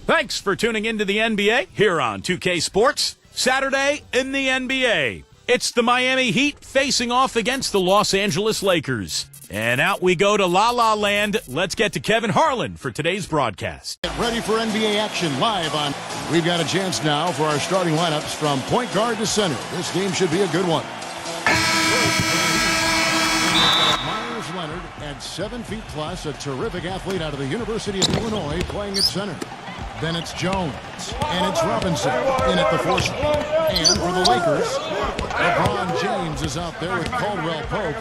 Thanks for tuning into the NBA here on 2K Sports. Saturday in the NBA. It's the Miami Heat facing off against the Los Angeles Lakers. And out we go to La La Land. Let's get to Kevin Harlan for today's broadcast. Get ready for NBA action live on. We've got a chance now for our starting lineups from point guard to center. This game should be a good one. Myers Leonard at 7 feet plus, a terrific athlete out of the University of Illinois playing at center. Then it's Jones, and it's Robinson in at the 4 spot. And for the Lakers, LeBron James is out there with Caldwell Pope.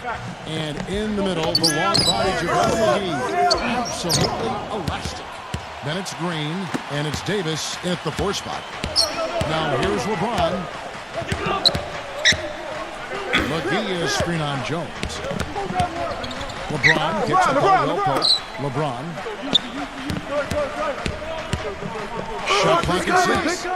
And in the middle, the long body JaVale McGee. Absolutely elastic. Then it's Green, and it's Davis in at the 4 spot. Now here's LeBron. McGee is screen on Jones. LeBron gets to Caldwell Pope. LeBron. Shot clock at 6.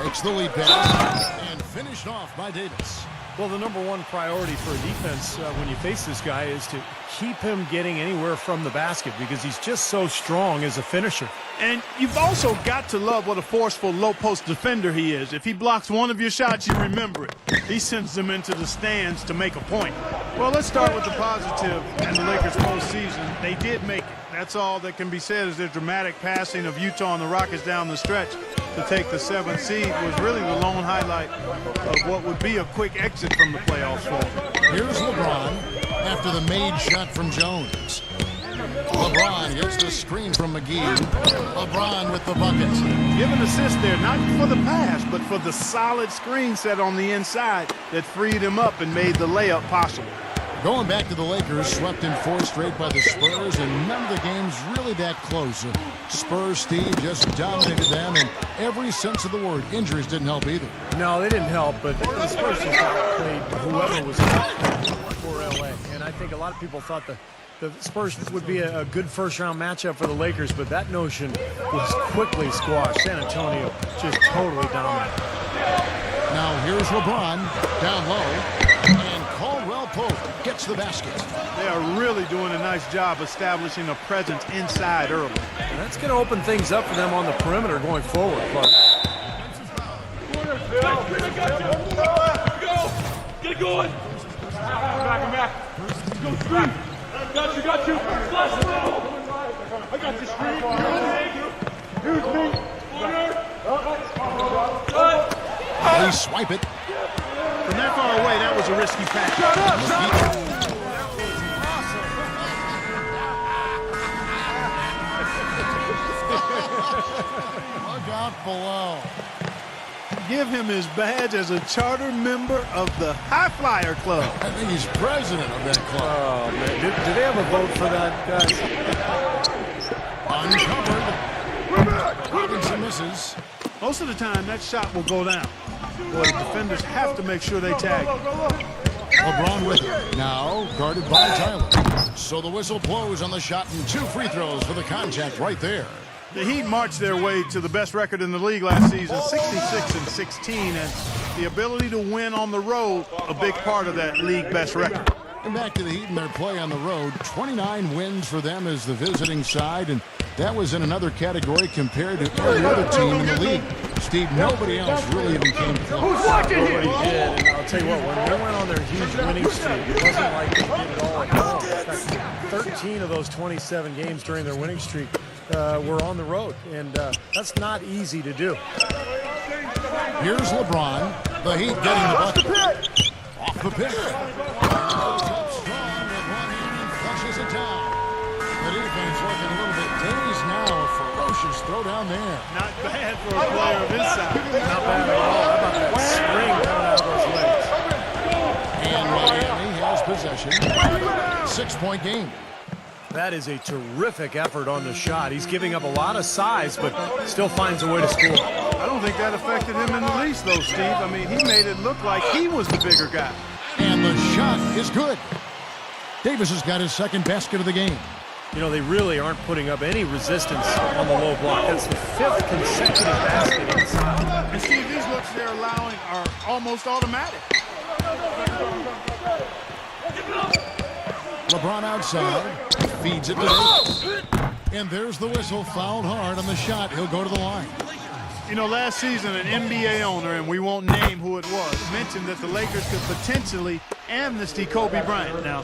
Takes the lead pass and finished off by Davis. Well, the number one priority for a defense when you face this guy is to keep him getting anywhere from the basket because he's just so strong as a finisher. And you've also got to love what a forceful low-post defender he is. If he blocks one of your shots, you remember it. He sends them into the stands to make a point. Well, let's start with the positive in the Lakers postseason. They did make it. That's all that can be said is their dramatic passing of Utah and the Rockets down the stretch to take the 7th seed was really the lone highlight of what would be a quick exit from the playoffs for them. Here's LeBron after the made shot from Jones. LeBron gets the screen from McGee. LeBron with the bucket. Give an assist there, not for the pass, but for the solid screen set on the inside that freed him up and made the layup possible. Going back to the Lakers, swept in 4 straight by the Spurs, and none of the games really that close. Spurs, Steve, just dominated them in every sense of the word. Injuries didn't help either. No, they didn't help, but the Spurs just outplayed whoever was for LA. And I think a lot of people thought the Spurs would be a good first-round matchup for the Lakers, but that notion was quickly squashed. San Antonio just totally dominant. Now here's LeBron down low, and Caldwell Pope gets the basket. They are really doing a nice job establishing a presence inside early. And that's going to open things up for them on the perimeter going forward. But Get it going. Back. Go screen. Got you. Flash. I got you, screen. Here's me. They swipe it. From that far away, that was a risky pass. Shut up. Look out below. Give him his badge as a charter member of the High Flyer Club. I think he's president of that club. oh, man. Do they have a vote for that, guys? Uncovered. Robinson misses. Most of the time, that shot will go down. Boy, the defenders have to make sure they tag. LeBron with it. Now guarded by Tyler. So the whistle blows on the shot and 2 free throws for the contact right there. The Heat marched their way to the best record in the league last season, 66-16, and the ability to win on the road, a big part of that league best record. And back to the Heat and their play on the road. 29 wins for them as the visiting side, and that was in another category compared to every other team in the league. Steve, nobody else really even came close. Who's watching here? Nobody did, and I'll tell you what, when they went on their huge winning streak, it wasn't like they did it all at home. In fact, 13 of those 27 games during their winning streak were on the road, and that's not easy to do. Here's LeBron. The Heat getting the bucket. Off the pick. Goes up strong with one hand and flushes it down. The defense looking a little bit dazed now. A ferocious throw down there. Not bad for a player of his size. Not bad at all. How about that spring coming out of those legs? And Miami has possession. 6-point game. That is a terrific effort on the shot. He's giving up a lot of size, but still finds a way to score. I don't think that affected him in the least, though, Steve. I mean, he made it look like he was the bigger guy. And the shot is good. Davis has got his 2nd basket of the game. You know, they really aren't putting up any resistance on the low block. That's the 5th consecutive basket inside. And Steve, these looks they're allowing are almost automatic. LeBron outside. Feeds it to Davis. And there's the whistle, fouled hard on the shot. He'll go to the line. You know, last season, an NBA owner, and we won't name who it was, mentioned that the Lakers could potentially amnesty Kobe Bryant. Now,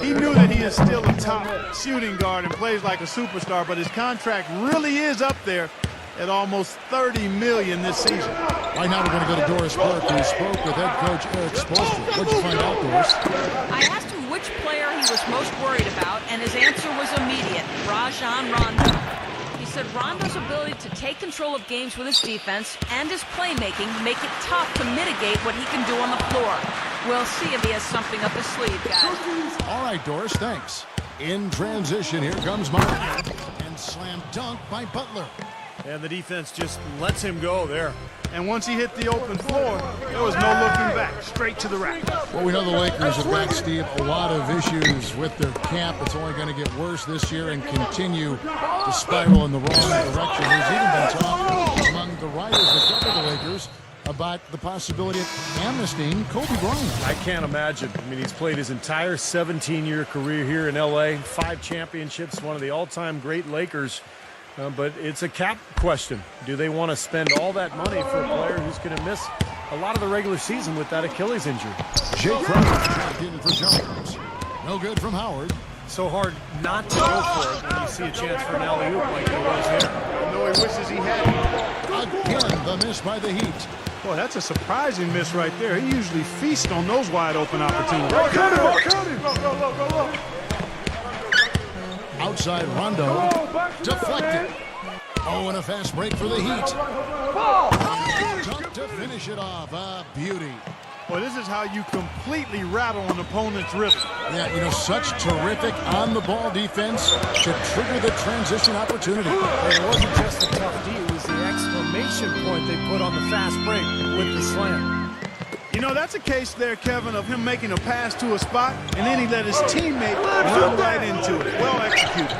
he knew that he is still a top shooting guard and plays like a superstar, but his contract really is up there at almost $30 million this season. Right now, we're going to go to Doris Burke, who spoke with head coach Eric Spoelstra. What'd you find out, Doris? I asked him which player he was most worried about, and his answer was immediate: Rajon Rondo. He said Rondo's ability to take control of games with his defense and his playmaking make it tough to mitigate what he can do on the floor. We'll see if he has something up his sleeve, guys. All right, Doris, thanks. In transition, here comes Martin. And slam dunk by Butler. And the defense just lets him go there. And once he hit the open floor, there was no looking back, straight to the rack. Well, we know the Lakers have got, Steve, a lot of issues with their cap. It's only going to get worse this year and continue to spiral in the wrong direction. There's even been talk among the writers that cover the Lakers about the possibility of amnestying Kobe Bryant. I can't imagine. I mean, he's played his entire 17-year career here in L.A., 5 championships, one of the all-time great Lakers. But it's a cap question. Do they want to spend all that money for a player who's going to miss a lot of the regular season with that Achilles injury? Jay Crowder trapped in for Jones. No good from Howard. So hard not to go for it when you see a chance for an alley-oop like there was here. I know he wishes he had. Again, the miss by the Heat. Boy, that's a surprising miss right there. He usually feasts on those wide-open opportunities. Go. Outside Rondo. Deflected. Oh, and a fast break for the Heat. Dunk to finish it off. A beauty. Well, this is how you completely rattle an opponent's rhythm. Yeah, you know, such terrific on-the-ball defense to trigger the transition opportunity. It wasn't just a tough D, it was the exclamation point they put on the fast break with the slam. You know, that's a case there, Kevin, of him making a pass to a spot, and then he let his teammate run right into it. Well executed.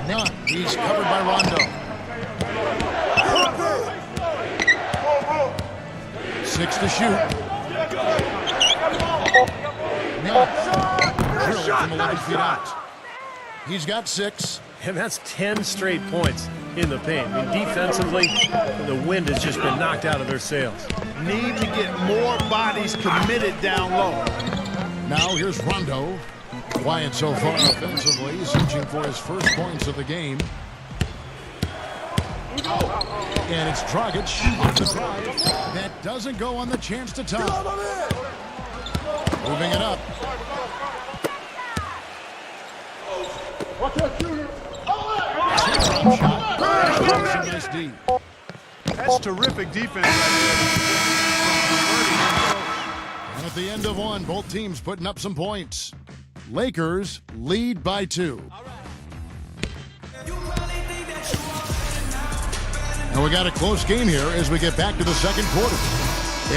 None. He's covered by Rondo. 6 to shoot. None. Drilled from 11 feet out. He's got 6. And that's 10 straight points in the paint. I mean, defensively, the wind has just been knocked out of their sails. Need to get more bodies committed down low. Now here's Rondo. Quiet so far offensively, searching for his first points of the game. And it's Dragic off the drive. That doesn't go on the chance to tie. Moving it up. Nice D. That's terrific defense. And at the end of one, both teams putting up some points. Lakers lead by 2. And we got a close game here as we get back to the second quarter.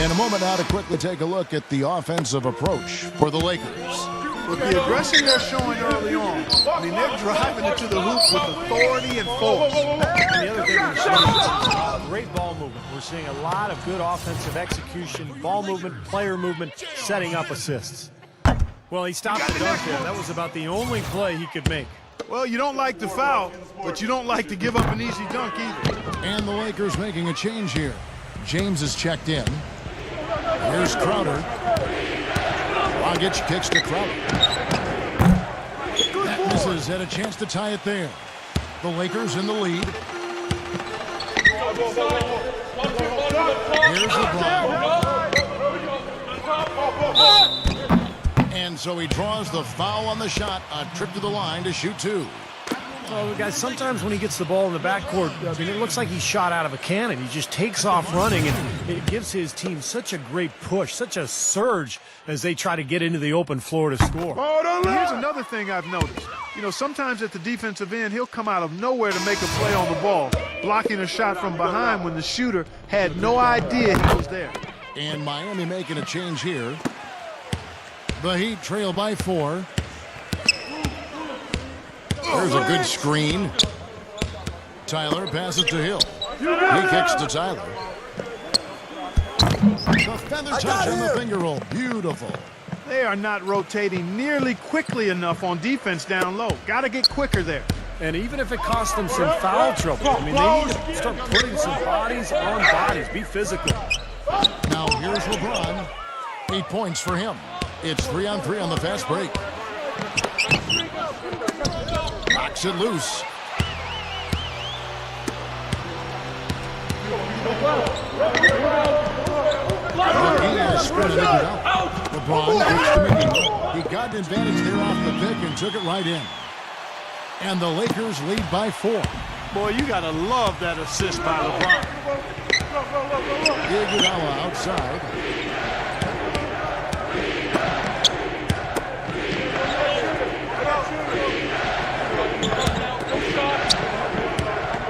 In a moment now to quickly take a look at the offensive approach for the Lakers. With the aggression they're showing early on, I mean, they're driving into the hoop with authority and force. And the other thing we're seeing is great ball movement. We're seeing a lot of good offensive execution, ball movement, player movement, setting up assists. Well, he stopped the dunk there. That was about the only play he could make. Well, you don't like to foul, but you don't like to give up an easy dunk either. And the Lakers making a change here. James is checked in. Here's Crowder. Dragic kicks to Crowder. That misses. Had a chance to tie it there. The Lakers in the lead. Here's LeBron. And so he draws the foul on the shot. A trip to the line to shoot 2. Well, guys, sometimes when he gets the ball in the backcourt, I mean, it looks like he's shot out of a cannon. He just takes off running, and it gives his team such a great push, such a surge as they try to get into the open floor to score. Here's another thing I've noticed. You know, sometimes at the defensive end, he'll come out of nowhere to make a play on the ball, blocking a shot from behind when the shooter had no idea he was there. And Miami making a change here. The Heat trail by 4. There's a good screen. Tyler passes to Hill. He kicks to Tyler. The feather touch and the finger roll. Beautiful. They are not rotating nearly quickly enough on defense down low. Got to get quicker there. And even if it costs them some foul trouble, I mean, they need to start putting some bodies on bodies. Be physical. Now here's LeBron. 8 points for him. It's 3-on-3 on the fast break. Knocks it loose. LeBron gets to McGee. He got an advantage there off the pick and took it right in. And the Lakers lead by 4. Boy, you got to love that assist by LeBron. Iguodala outside.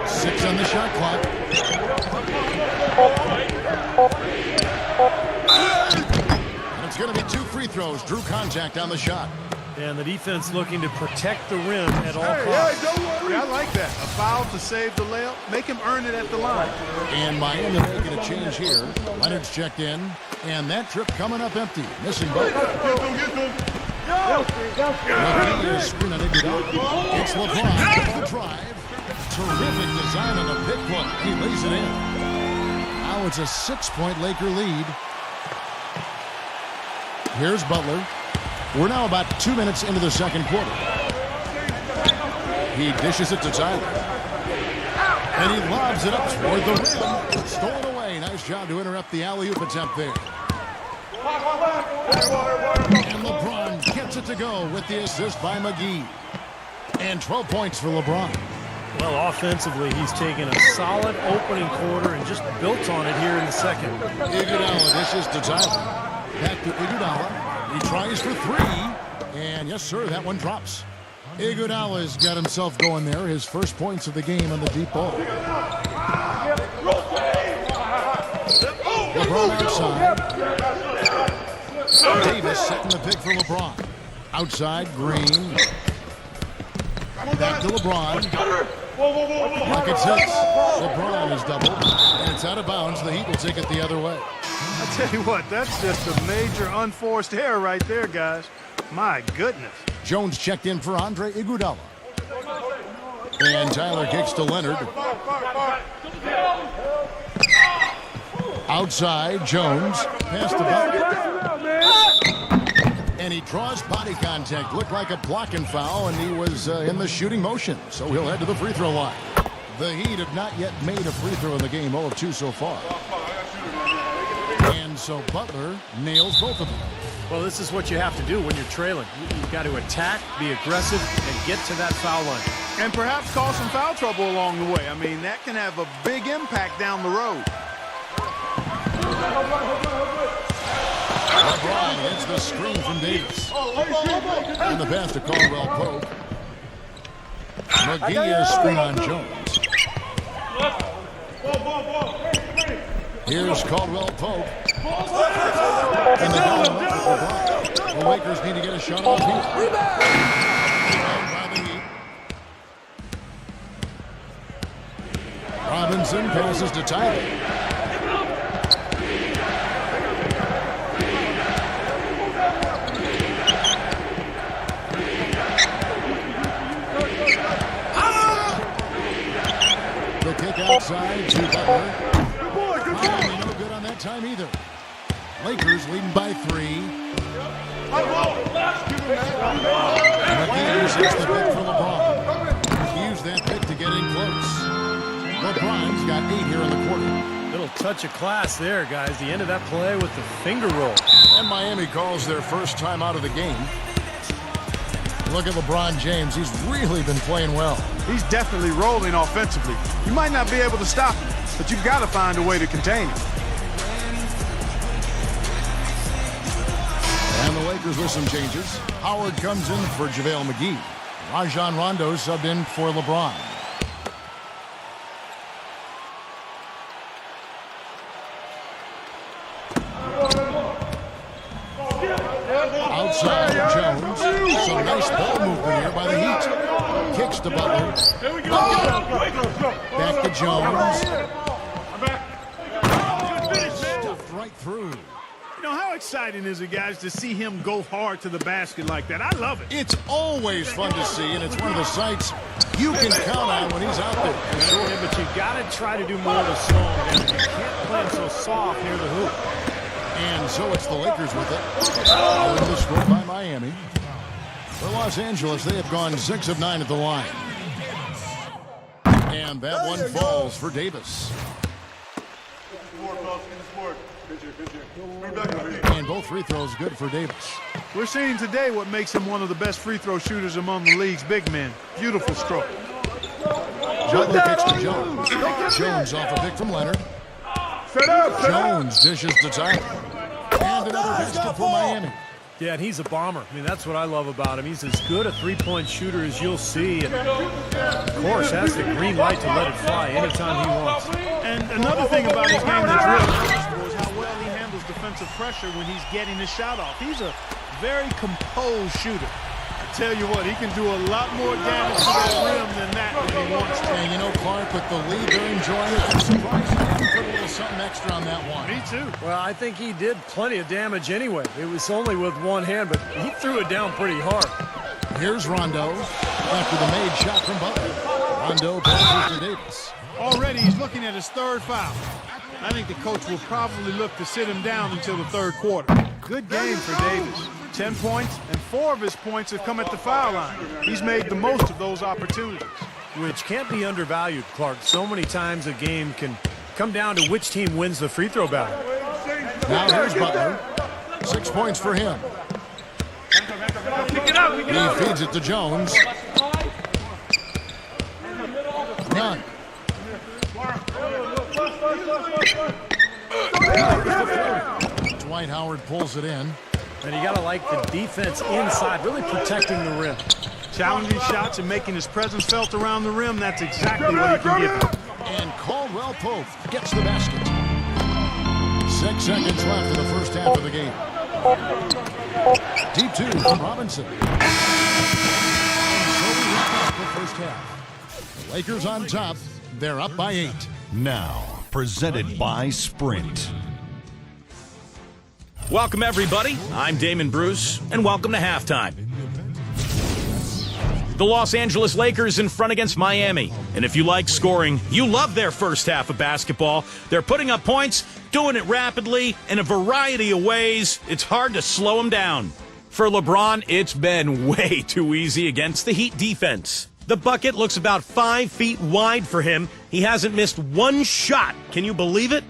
Six on the shot clock. And it's going to be 2 free throws. Drew contact on the shot. And the defense looking to protect the rim at all costs. Yeah, I like that. A foul to save the layup. Make him earn it at the line. And Miami making a change here. Leonard's checked in. And that trip coming up empty. Missing both. It's LeBron. Full drive. Terrific design on the pick play. He lays it in. Now it's a 6-point Laker lead. Here's Butler. We're now about 2 minutes into the second quarter. He dishes it to Tyler. And he lobs it up toward the rim. Stolen away. Nice job to interrupt the alley-oop attempt there. And LeBron gets it to go with the assist by McGee. And 12 points for LeBron. Well, offensively, he's taken a solid opening quarter and just built on it here in the second. Iguodala dishes to Tyler. Back to Iguodala. He tries for 3. And yes, sir, that one drops. Iguodala's got himself going there. His first points of the game on the deep ball. LeBron outside. Davis setting the pick for LeBron. Outside, Green. Back to LeBron. Rockets hits. LeBron is doubled. And it's out of bounds. The Heat will take it the other way. I tell you what, that's just a major unforced error right there, guys. My goodness. Jones checked in for Andre Iguodala. And Tyler kicks to Leonard. Outside, Jones. Pass to Butler. And he draws body contact. Looked like a blocking foul, and he was in the shooting motion. So he'll head to the free throw line. The Heat have not yet made a free throw in the game, 0 of 2 so far. And so Butler nails both of them. Well, this is what you have to do when you're trailing. You've got to attack, be aggressive, and get to that foul line. And perhaps cause some foul trouble along the way. I mean, that can have a big impact down the road. LeBron gets the screen from Davis. And the pass to Caldwell Pope. McGee has screen on Jones. Here's Caldwell Pope. And the ball with LeBron. The Lakers need to get a shot off here. By the Heat. Robinson passes to Tyler. The kick outside to Butler. No good on that time either. Lakers leading by 3. McGee uses the pick for LeBron. He used that pick to get in close. LeBron's got 8 here in the quarter. Little touch of class there, guys. The end of that play with the finger roll. And Miami calls their first time out of the game. Look at LeBron James. He's really been playing well. He's definitely rolling offensively. You might not be able to stop him, but you've got to find a way to contain him. And the Lakers with some changes. Howard comes in for JaVale McGee. Rajon Rondo subbed in for LeBron. Outside, Jones. Some nice ball movement here by the Heat. Kicks to Butler. Back to Jones. Stuffed right through. You know, how exciting is it, guys, to see him go hard to the basket like that? I love it. It's always fun to see, and it's one of the sights you can count on when he's out there. For sure. Yeah, but you got to try to do more to slow him down. You can't play him so soft near the hoop. And so it's the Lakers with it. Following the score by Miami. For Los Angeles, they have gone 6 of 9 at the line. And that one falls for Davis. And both free throws good for Davis. We're seeing today what makes him one of the best free throw shooters among the league's big men. Beautiful stroke. Butler kicks to Jones. Jones off a pick from Leonard. Jones dishes to Tyler. And another basket for Miami. Yeah, and he's a bomber. I mean, that's what I love about him. He's as good a three-point shooter as you'll see. And, of course, has the green light to let it fly anytime he wants. And another thing about his game that's really noticeable is how well he handles defensive pressure when he's getting his shot off. He's a very composed shooter. I tell you what, he can do a lot more damage to that rim than that when he wants to. And you know, Clark, with the lead, they're enjoying it. I'm surprised he didn't put a little something extra on that one. Me too. Well, I think he did plenty of damage anyway. It was only with one hand, but he threw it down pretty hard. Here's Rondo after the made shot from Butler. Rondo passes to Davis. Already he's looking at his third foul. I think the coach will probably look to sit him down until the third quarter. Good game for Davis. 10 points, and 4 of his points have come at the foul line. He's made the most of those opportunities. Which can't be undervalued, Clark. So many times a game can come down to which team wins the free throw battle. Now here's Butler. 6 points for him. He feeds it to Jones. None. Dwight Howard pulls it in. And you got to like the defense inside, really protecting the rim. Challenging shots and making his presence felt around the rim, that's exactly what he can give him. And Caldwell Pope gets the basket. 6 seconds left in the first half of the game. Deep 2 from Robinson. And so we wrap up the first half. The Lakers on top. They're up by 8. Now, presented by Sprint. Welcome, everybody. I'm Damon Bruce, and welcome to halftime. The Los Angeles Lakers in front against Miami. And if you like scoring, you love their first half of basketball. They're putting up points, doing it rapidly, in a variety of ways. It's hard to slow them down. For LeBron, it's been way too easy against the Heat defense. The bucket looks about 5 feet wide for him. He hasn't missed one shot. Can you believe it?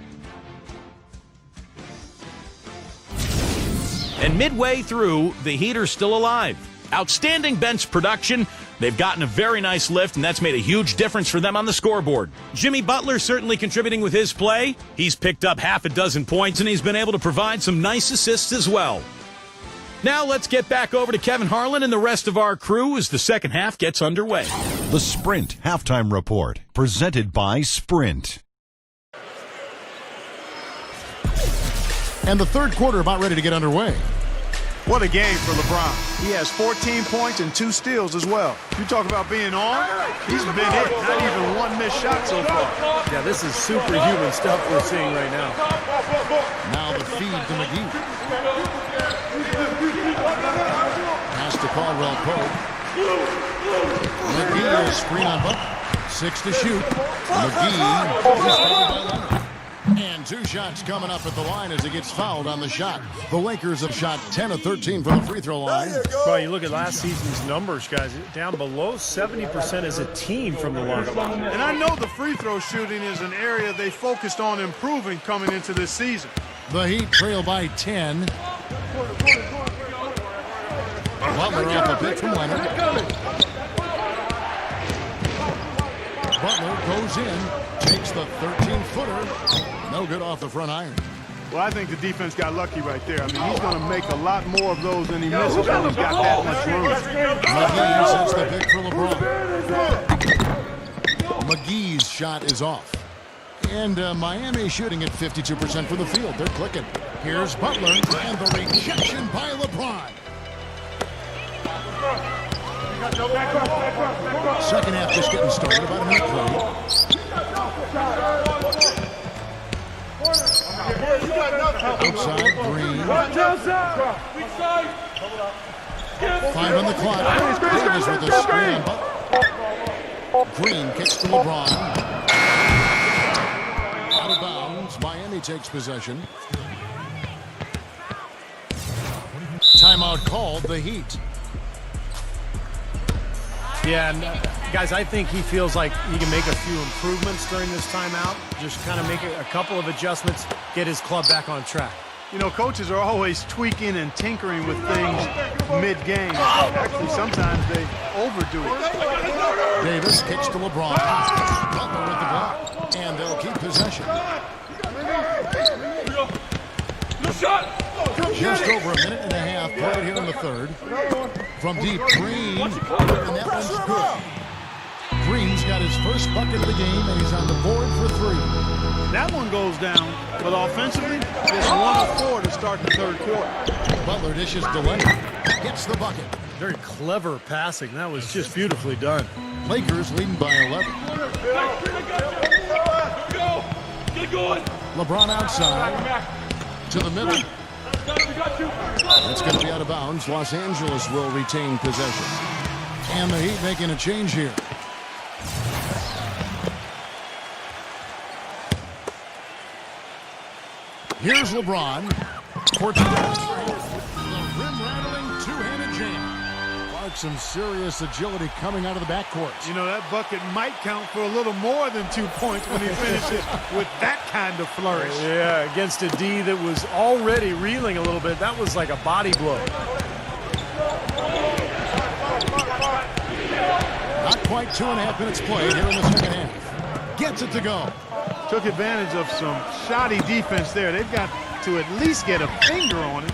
And midway through, the Heat are still alive. Outstanding bench production. They've gotten a very nice lift, and that's made a huge difference for them on the scoreboard. Jimmy Butler certainly contributing with his play. He's picked up half a dozen points, and he's been able to provide some nice assists as well. Now let's get back over to Kevin Harlan and the rest of our crew as the second half gets underway. The Sprint Halftime Report, presented by Sprint. And the third quarter about ready to get underway. What a game for LeBron. He has 14 points and 2 steals as well. You talk about being on, he's been hit. Not even one missed shot so far. Yeah, this is superhuman stuff we're seeing right now. Now the feed to McGee. Pass to Caldwell Pope. McGee is screen on Butler. 6 to shoot. McGee is fouled by Leonard. And 2 shots coming up at the line as he gets fouled on the shot. The Lakers have shot 10 of 13 from the free throw line. Well, you look at last season's numbers, guys, down below 70% as a team from the line. And I know the free throw shooting is an area they focused on improving coming into this season. The Heat trail by 10. Butler off a pick from Leonard. Butler goes in, takes the 13-footer. No good off the front iron. Well, I think the defense got lucky right there. I mean, he's going to make a lot more of those than he misses when he's got that much room. McGee sets the pick for LeBron. McGee's shot is off. And Miami shooting at 52% from the field. They're clicking. Here's Butler, and the rejection by LeBron. Second half just getting started, about a minute played. Outside, Green. Weak side. 5 on the clock. Davis with a screen. Green kicks to LeBron. Out of bounds. Miami takes possession. Timeout called, the Heat. Yeah, and guys, I think he feels like he can make a few improvements during this timeout. Just kind of make a couple of adjustments, get his club back on track. You know, coaches are always tweaking and tinkering with things mid-game. Actually, sometimes they overdo it. Davis kicks to LeBron. Butler with the block. And they'll keep possession. No shot. Just over a minute and a half played here in the third. From deep, Green. And that one's good. Green's got his first bucket of the game, and he's on the board for 3. That one goes down, but offensively, it's 1 of 4 to start the third quarter. Butler dishes delay. Gets the bucket. Very clever passing. That was just beautifully done. Lakers leading by 11. Go. Get going. LeBron outside. To the middle. We got you. It's going to be out of bounds. Los Angeles will retain possession. And the Heat making a change here. Here's LeBron. Cortez. The rim-rattling two-handed jam. Clark, some serious agility coming out of the backcourt. You know, that bucket might count for a little more than 2 points when he finishes with that kind of flourish. Yeah, against a D that was already reeling a little bit. That was like a body blow. Not quite 2.5 minutes played here in the second half. Gets it to go. Took advantage of some shoddy defense there. They've got to at least get a finger on it.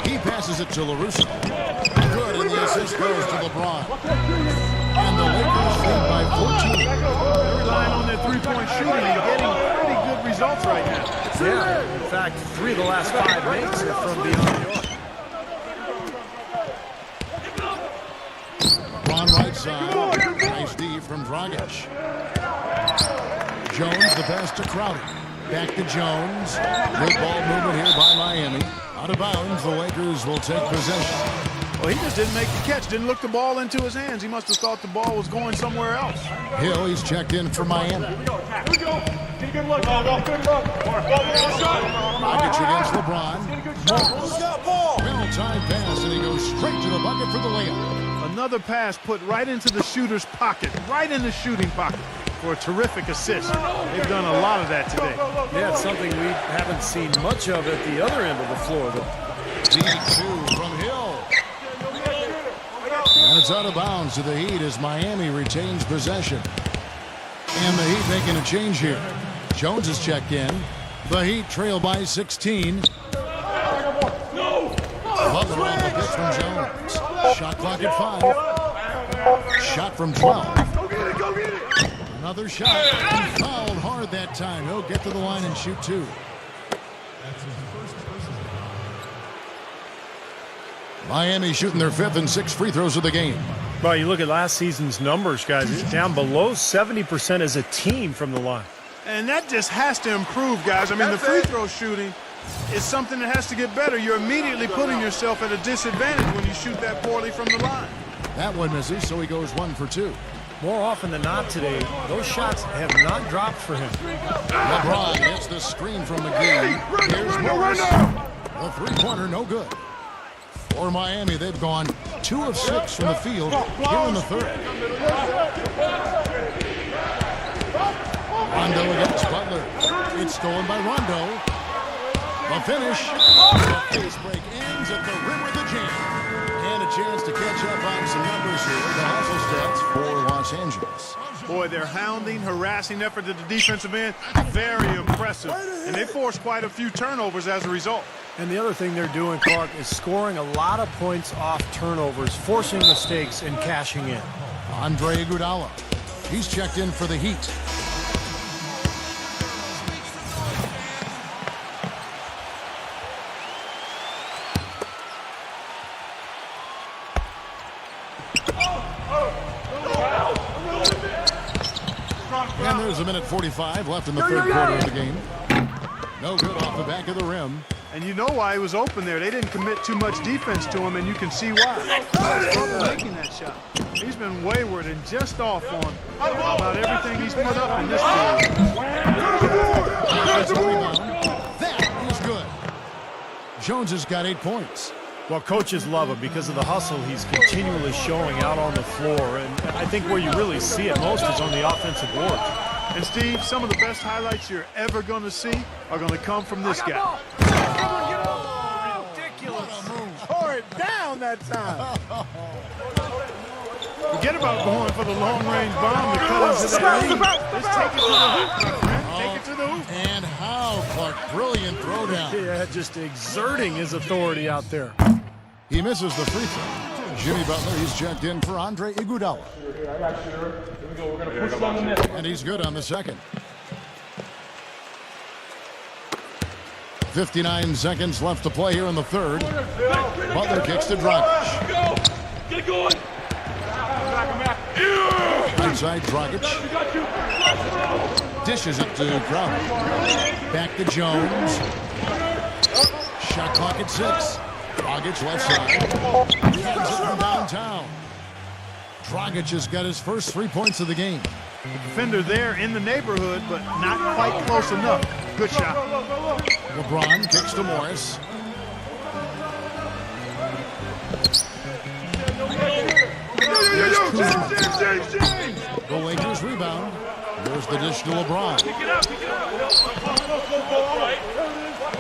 He passes it to LaRusso. Good, and the assist goes to LeBron. And the Lakers lead by 14. They're relying on their three-point shooting and getting pretty good results right now. Yeah, in fact, 3 of the last 5 makes are from beyond the arc. LeBron right side. Nice D from Dragic. Jones, the pass to Crowder. Back to Jones. Good ball movement here by Miami. Out of bounds, the Lakers will take possession. Well, he just didn't make the catch, didn't look the ball into his hands. He must have thought the ball was going somewhere else. Hill, he's checked in for Miami. Here we go. Get a good look. Good look. Dragic against LeBron. Well-timed pass, and he goes straight to the bucket for the layup. Another pass put right into the shooter's pocket, right in the shooting pocket for a terrific assist. They've done a lot of that today. Yeah, it's something we haven't seen much of at the other end of the floor, though. D2 from Hill. And it's out of bounds to the Heat as Miami retains possession. And the Heat making a change here. Jones is checked in. The Heat trail by 16. Butler off the pitch from Jones. Shot clock at 5. Shot from 12. Go get it. Another shot. He fouled hard that time. He'll get to the line and shoot 2. Miami shooting their 5th and 6th free throws of the game. Well, you look at last season's numbers, guys. It's down below 70% as a team from the line. And that just has to improve, guys. I mean, the free throw shooting is something that has to get better. You're immediately putting yourself at a disadvantage when you shoot that poorly from the line. That one misses, so he goes 1 for 2. More often than not today, those shots have not dropped for him. LeBron gets the screen from McGee. Here's Morris. The three-pointer, no good. For Miami, they've gone 2 of 6 from the field here in the third. Rondo against Butler. It's stolen by Rondo. The finish. The pace break ends at the rim of the jam. And a chance to catch up on some numbers here. The hustle stats for Los Angeles. Boy, their hounding, harassing effort at the defensive end, very impressive. And they forced quite a few turnovers as a result. And the other thing they're doing, Clark, is scoring a lot of points off turnovers, forcing mistakes and cashing in. Andre Iguodala. He's checked in for the Heat. And there's a minute 45 left in the third quarter of the game. No good off the back of the rim. And you know why he was open there. They didn't commit too much defense to him, and you can see why. He had trouble making that shot. He's been wayward and just off on about everything he's put up in this game. Offensive rebound. That is good. Jones has got 8 points. Well, coaches love him because of the hustle he's continually showing out on the floor. And I think where you really see it most is on the offensive board. And Steve, some of the best highlights you're ever going to see are going to come from this guy. Ridiculous. Tore it down that time. Forget about going for the long-range bomb to cut into that lead. Just take it to the hoop, my friend. Take it to the hoop. And how, Clark. Brilliant throwdown. Yeah, just exerting his authority out there. He misses the free throw. Jimmy Butler, he's checked in for Andre Iguodala. And he's good on the second. 59 seconds left to play here in the third. Butler kicks to Dragic. Get going. Inside Dragic. Dishes it to Crowder. Back to Jones. Shot clock at 6. Dragic left side. He hands it from downtown. Dragic has got his first 3 points of the game. Defender there in the neighborhood, but not quite close enough. Good shot. LeBron kicks to Morris. The Lakers rebound. There's the dish to LeBron.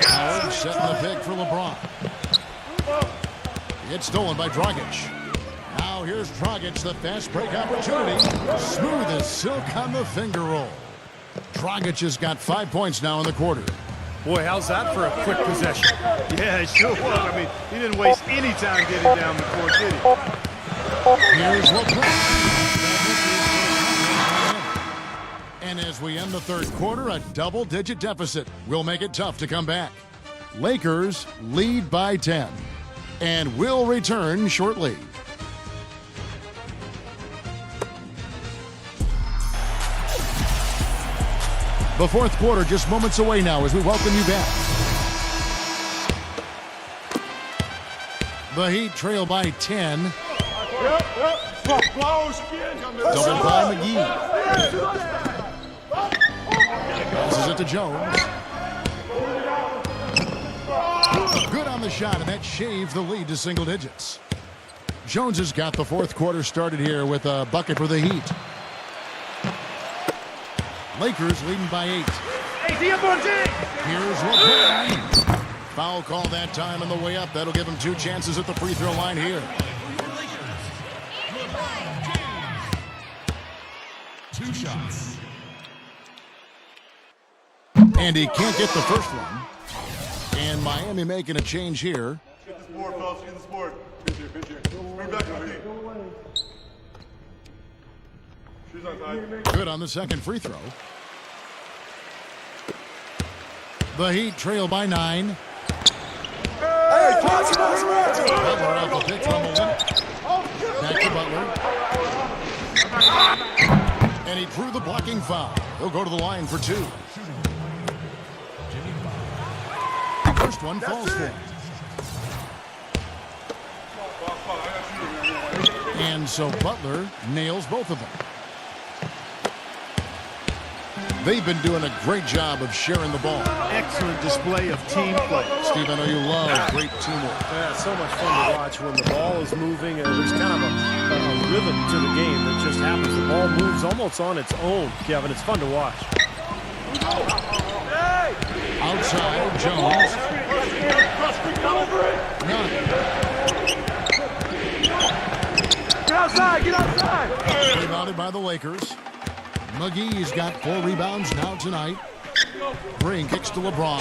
Howard setting the pick for LeBron. It's stolen by Dragic. Now here's Dragic, the fast break opportunity. Smooth as silk on the finger roll. Dragic has got 5 points now in the quarter. Boy, how's that for a quick possession? Yeah, it sure was. I mean, he didn't waste any time getting down the court, did he? Here's LeBron. And as we end the third quarter, a double-digit deficit will make it tough to come back. Lakers lead by 10. And will return shortly. The fourth quarter just moments away now as we welcome you back. The Heat trail by 10. Double by McGee. Passes it to Jones. Good on the shot, and that shaves the lead to single digits. Jones has got the fourth quarter started here with a bucket for the Heat. Lakers leading by 8. Here's LeBron. Foul call that time on the way up. That'll give him 2 chances at the free throw line here. 2 shots. And he can't get the first one. And Miami making a change here. Get this board, fellas. Get this board. Pitch here. Bring back over here. Shoes on tight. Good on the second free throw. The Heat trail by 9. Butler off the pick from Malone. Back to Butler. And he drew the blocking foul. He'll go to the line for 2. First one falls for him. And so Butler nails both of them. They've been doing a great job of sharing the ball. Excellent display of team play. Steve, I know you love great teamwork. Yeah, it's so much fun to watch when the ball is moving. There's kind of a rhythm to the game that just happens. The ball moves almost on its own, Kevin. It's fun to watch. Outside, Jones. None. Get outside. Get outside. Rebounded by the Lakers. McGee's got 4 rebounds now tonight. Green kicks to LeBron.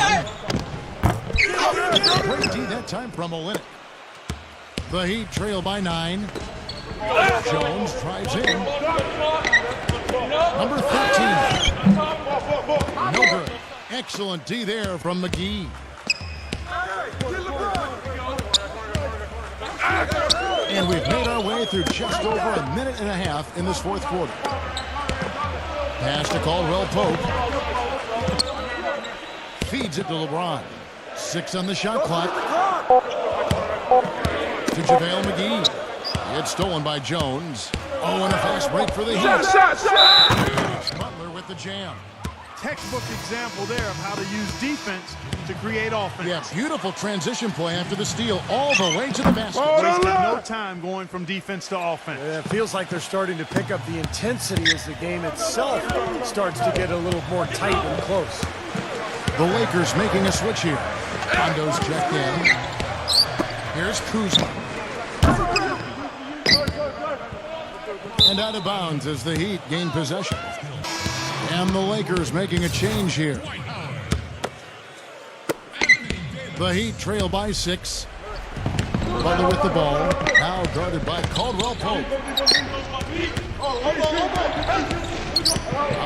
Great D that time from Olynyk. The Heat trail by 9. Jones drives in. Number 13. No good. Excellent D there from McGee. And we've made our way through just over a minute and a half in this fourth quarter. Pass to Caldwell Pope. Feeds it to LeBron. 6 on the shot clock. To JaVale McGee. It's stolen by Jones. Oh, and a fast break for the Heat. Butler with the jam. Textbook example there of how to use defense to create offense. Yeah, beautiful transition play after the steal all the way to the basket. Wasted no time going from defense to offense. Yeah, it feels like they're starting to pick up the intensity as the game itself starts to get a little more tight and close. The Lakers making a switch here. Rondo's checked in. Here's Kuzma. And out of bounds as the Heat gain possession. And the Lakers making a change here. The Heat trail by 6. Butler with the ball. Now guarded by Caldwell Pope.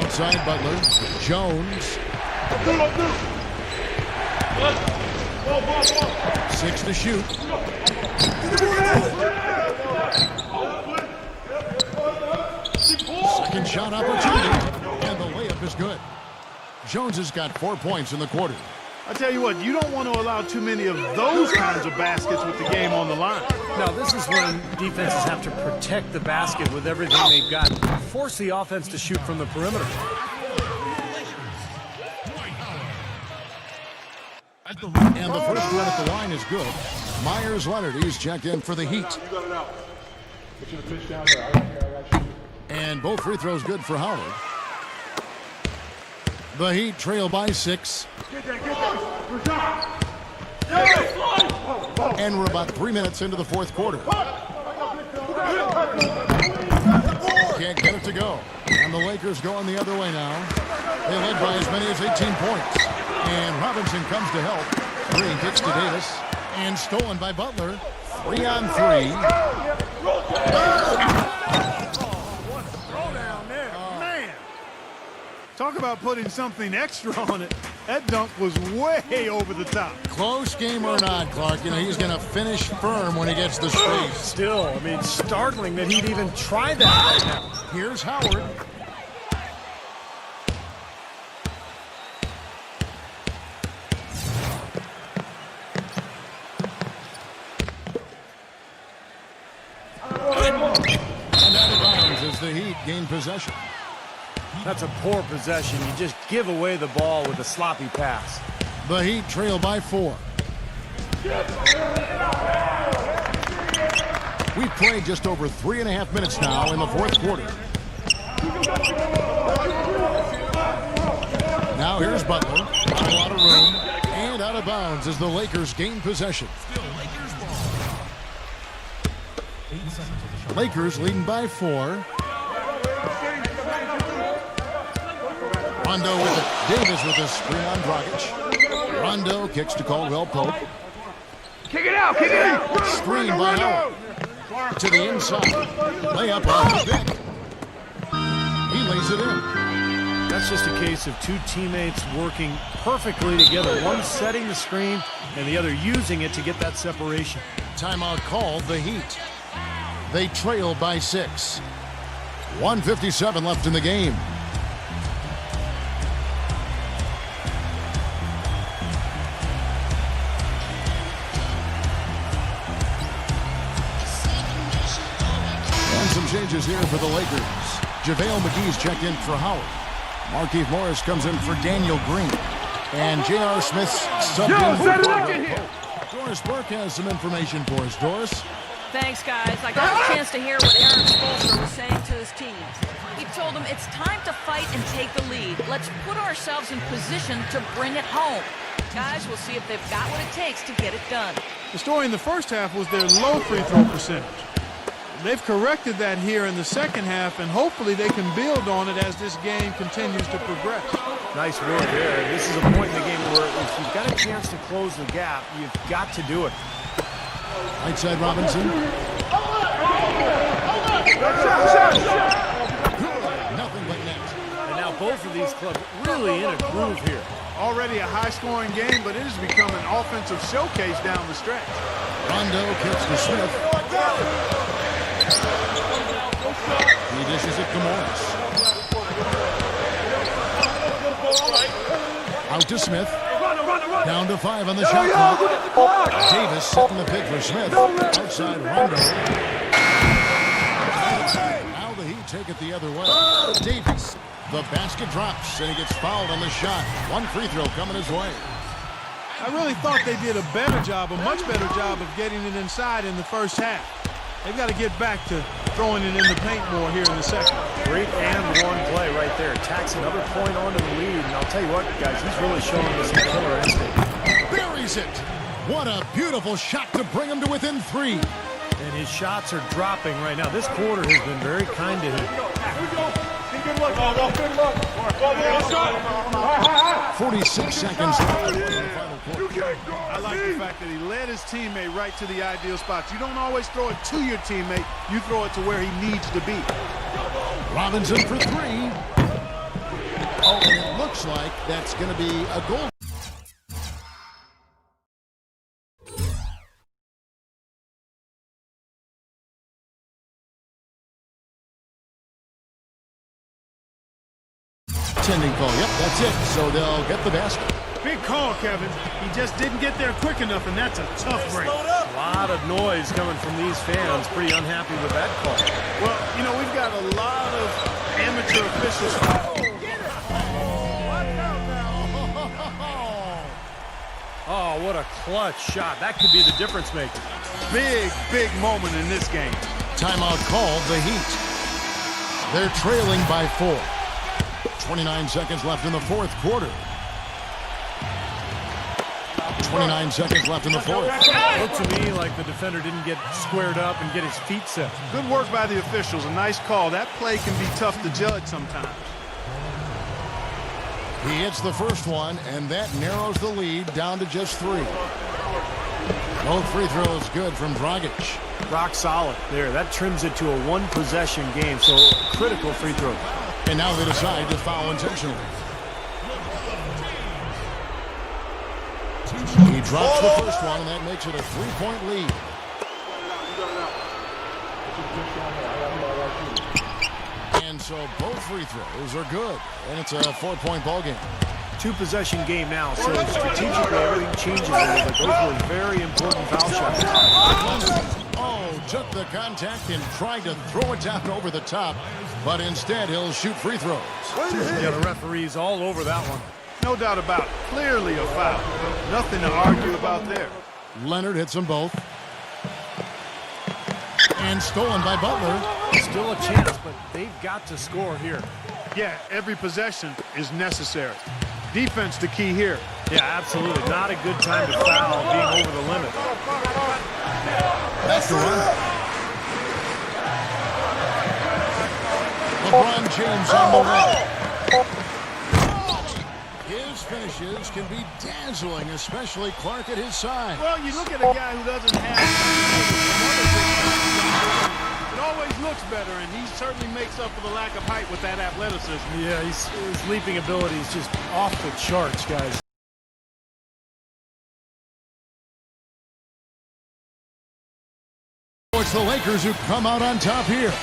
Outside Butler. Jones. 6 to shoot. Second shot opportunity. And the layup is good. Jones has got 4 points in the quarter. I tell you what, you don't want to allow too many of those kinds of baskets with the game on the line. Now, this is when defenses have to protect the basket with everything they've got. Force the offense to shoot from the perimeter. And the first run at the line is good. Myers Leonard, he's checked in for the Heat. And both free throws good for Howard. The Heat trail by 6. And we're about 3 minutes into the fourth quarter. Can't get it to go. And the Lakers going the other way now. They led by as many as 18 points. And Robinson comes to help. Green gets to Davis. And stolen by Butler. 3 on 3. Talk about putting something extra on it. That dunk was way over the top. Close game or not, Clark, you know, he's going to finish firm when he gets the space. Still, I mean, startling that he'd even try that right now. Here's Howard. And out of bounds as the Heat gain possession. That's a poor possession. You just give away the ball with a sloppy pass. The Heat trail by 4. We've played just over 3.5 minutes now in the fourth quarter. Now here's Butler. Not a lot of room. And out of bounds as the Lakers gain possession. Lakers leading by 4. Rondo with it. Davis with a screen on Dragic. Rondo kicks to Caldwell Pope. Kick it out, kick it out. Screen by Howard. To the inside. Layup off the pick. He lays it in. That's just a case of two teammates working perfectly together. One setting the screen and the other using it to get that separation. Timeout called, the Heat. They trail by 6. 1:57 left in the game. Some changes here for the Lakers. JaVale McGee's checked in for Howard. Markieff Morris comes in for Daniel Green. And J.R. Smith's subbed in for Doris Burke has some information for us. Doris? Thanks, guys. I got a chance to hear what Aaron Spoelstra was saying to his team. He told them it's time to fight and take the lead. Let's put ourselves in position to bring it home. Guys, we'll see if they've got what it takes to get it done. The story in the first half was their low free throw percentage. They've corrected that here in the second half, and hopefully they can build on it as this game continues to progress. Nice work there. This is a point in the game where if you've got a chance to close the gap, you've got to do it. Right side Robinson. Nothing but net. And now both of these clubs really in a groove here. Already a high-scoring game, but it has become an offensive showcase down the stretch. Rondo kicks to Smith. He dishes it to Morris. Out to Smith. Down to 5 on the shot clock. Davis setting the pick for Smith. Outside Rondo. Now the Heat take it the other way. Davis. The basket drops, and he gets fouled on the shot. One free throw coming his way. I really thought they did a better job, a much better job of getting it inside in the first half. They've got to get back to throwing it in the paint more here in the second. Great and one play right there. Tacks another point onto the lead. And I'll tell you what, guys, he's really showing us some killer instinct. Buries it. What a beautiful shot to bring him to within 3. And his shots are dropping right now. This quarter has been very kind to him. Good luck. Good luck. 46 seconds left in the final quarter. I like the fact that he led his teammate right to the ideal spots. You don't always throw it to your teammate. You throw it to where he needs to be. Robinson for 3. Oh, and it looks like that's going to be a goal. Tending call. Yep, that's it. So they'll get the basket. Big call, Kevin. He just didn't get there quick enough, and that's a tough break. A lot of noise coming from these fans. Pretty unhappy with that call. Well, you know, we've got a lot of amateur officials. Oh, what a clutch shot. That could be the difference maker. Big moment in this game. Timeout called the Heat. They're trailing by 4. 29 seconds left in the fourth quarter. 29 seconds left in the fourth. Looked to me like the defender didn't get squared up and get his feet set. Good work by the officials. A nice call. That play can be tough to judge sometimes. He hits the first one, and that narrows the lead down to just 3. Both free throws good from Dragic. Rock solid there. That trims it to a one-possession game, so critical free throw. And now they decide to foul intentionally. He drops the first one, and that makes it a 3-point lead. And so both free throws are good, and it's a 4-point ball game. Two-possession game now, so strategically everything changes a little bit. Those were very important foul shots. Oh, took the contact and tried to throw it down over the top, but instead he'll shoot free throws. Yeah, the referee's all over that one. No doubt about it. Clearly a foul. Nothing to argue about there. Leonard hits them both. And stolen by Butler. Still a chance, but they've got to score here. Yeah, every possession is necessary. Defense the key here. Yeah, absolutely. Not a good time to foul being over the limit. Back to run. LeBron James on the way. His finishes can be dazzling, especially Clark at his side. Well, you look at a guy who doesn't have it always looks better, and he certainly makes up for the lack of height with that athleticism. Yeah, his leaping ability is just off the charts, guys. It's the Lakers who come out on top here.